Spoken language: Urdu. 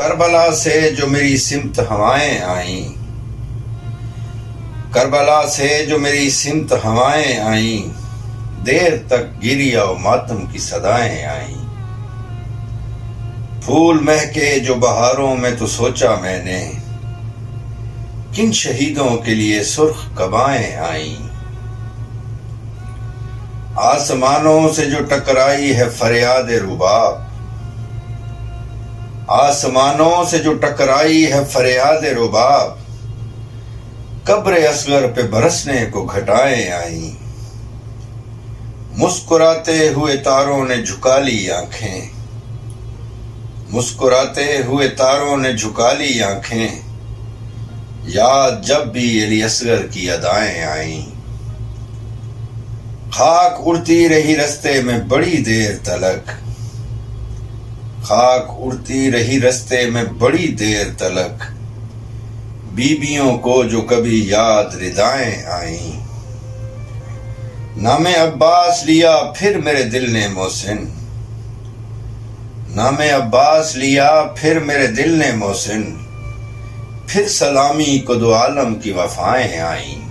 کربلا سے جو میری سمت ہوائیں آئیں، کربلا سے جو میری سمت ہوائیں آئیں، دیر تک گریا و ماتم کی صدائیں آئیں۔ پھول مہکے جو بہاروں میں تو سوچا میں نے، کن شہیدوں کے لیے سرخ قبائیں آئیں۔ آسمانوں سے جو ٹکرائی ہے فریاد رباب، آسمانوں سے جو ٹکرائی ہے فریاد رباب، قبر اصغر پہ برسنے کو گھٹائیں آئیں۔ مسکراتے ہوئے تاروں نے جھکا لی آنکھیں، مسکراتے ہوئے تاروں نے جھکا لی آنکھیں، یاد جب بھی علی اصغر کی ادائیں آئیں۔ خاک اڑتی رہی رستے میں بڑی دیر تلک، خاک اڑتی رہی رستے میں بڑی دیر تلک، بیبیوں کو جو کبھی یاد ردائیں آئیں۔ نام عباس لیا پھر میرے دل نے محسن، نام عباس لیا پھر میرے دل نے محسن، پھر سلامی کو دو عالم کی وفائیں آئیں۔